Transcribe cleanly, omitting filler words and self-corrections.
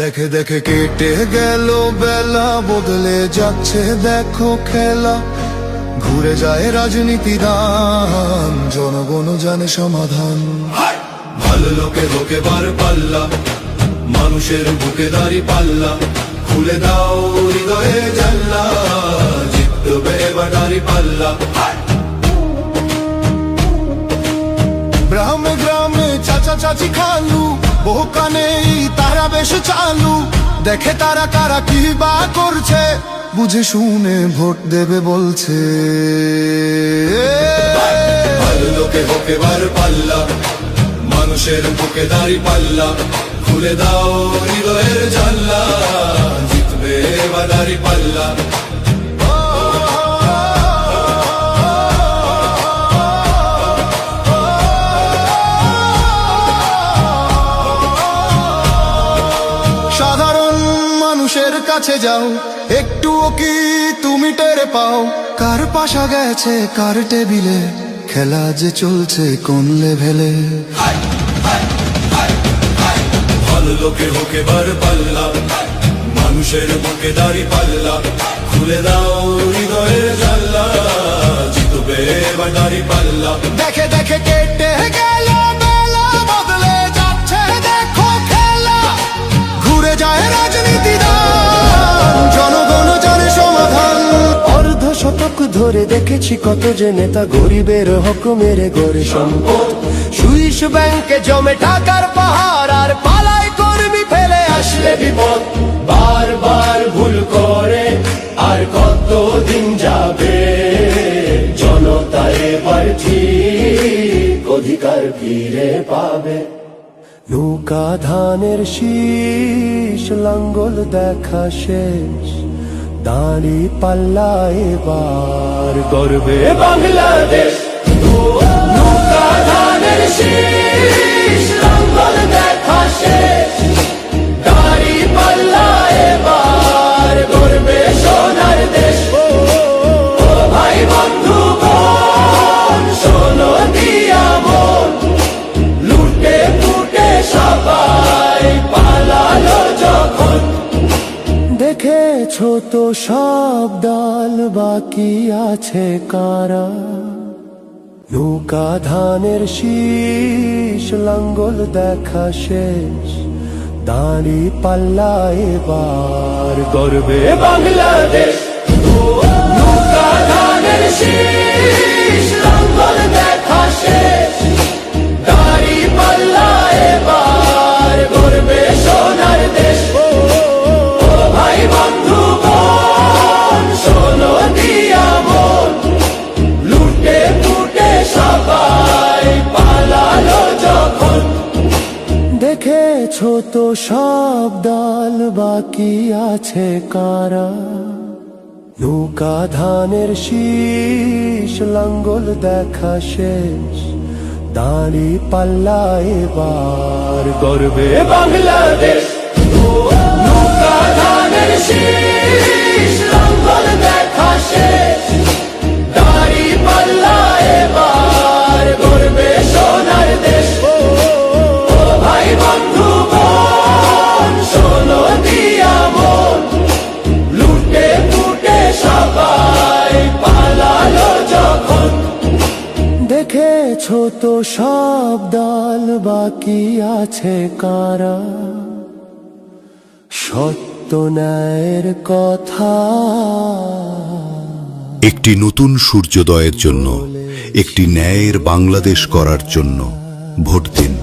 দেখে দেখে কেটে গেল বেলা, বদলে যাচ্ছে দেখো খেলা। ঘুরে যায় রাজনীতি দান, জনগণ জানে সমাধান। ভালো লোকে লোকে বার পাল্লা, মানুষের বুকে দাঁড়ি পাল্লা। খুলে দাও হৃদয়ে জানলা, জিতবে এবার দাঁড়ি পাল্লা। গ্রামে গ্রামে চাচা চাচি খালু, বহু কানে তারা বেশ চালু। দেখে তারা কারা কি বা করছে, বুঝে শুনে ভোট দেবে বলছে। ভালো লোকে হোকে বার পাল্লা, মানুষের বুকে দাঁড়ি পাল্লা। খুলে দাও হৃদয়ের জানলা, জিতবে এবার দাঁড়ি পাল্লা। সাধারণ মানুষের কাছে যাও, একটুও কি তুমি টের পাও? কার পাশা গেছে কার টেবিলে, খেলা যে চলছে কোন লেভেলে। ভালো লোকে হোকে বার পাল্লা, মানুষের বুকে দাঁড়ি পাল্লা। খুলে দাও হৃদয়ের জানলা, জিতবে এবার দাঁড়ি পাল্লা। দেখে দেখে কেটে গেল বেলা, বদলে যাচ্ছে দেখো খেলা। ঘুরে যায় রাজনীতি দান, জনগণ জানে সমাধান। অর্ধ শতক ধরে দেখেছি কত যে নেতা গরিবের হক মেরে গড়ে সম্পদ। সুইস ব্যাংকে জমে টাকার পাহাড়, আর পালায় কর্মী ফেলে আসলে বিপদ। বারবার ভুল করে আর কতদিন যাবে, জনতা এবার ঠিক অধিকার ফিরে পাবে। নৌকা ধানের শীষ, লাঙ্গল দেখা শেষ, দাঁড়ি পাল্লা এবার গর্বে বাংলাদেশ। নৌকা ধানের শীষ, লাঙ্গল দেখা শেষ, দাঁড়ি পাল্লা এবার গর্বে সোনার দেশ। ও ভাই বন্ধু বোন, শোনো দিয়া মন, লুটে ফুটে সবাই পালালো যখন। দেখেছো তো সব দল, বাকি আছে কারা? নৌকা ধানের শীষ, লাঙ্গল দেখা শেষ, দাঁড়ি পাল্লা এবার গর্বে বাংলাদেশ। নৌকা ধানের শীষ, লাঙ্গল দেখা শেষ, দাঁড়ি পাল্লা এবার গর্বে সোনার দেশ। ও ভাই বন্ধু বোন, শোনো দিয়া মন, লুটে ফুটে সবাই পালালো যখন। দেখেছো তো সব দল, বাকি আছে কারা? নৌকা ধানের শীষ, লাঙ্গল দেখা শেষ, দাঁড়ি পাল্লা এবার গর্বে বাংলাদেশ। নৌকা ধানের শীষ, লাঙ্গল দেখা শেষ, দাঁড়ি পাল্লা এবার গর্বে সোনার দেশ। ও ভাই বন্ধু বোন, শোনো দিয়া মন, লুটে ফুটে সবাই পালালো যখন। দেখেছো তো সব দল, বাকি আছে কারা? সত্য ন্যায়ের কথা। একটি নতুন সূর্যোদয়ের জন্য, একটি ন্যায়ের বাংলাদেশ করার জন্য ভোট দিন।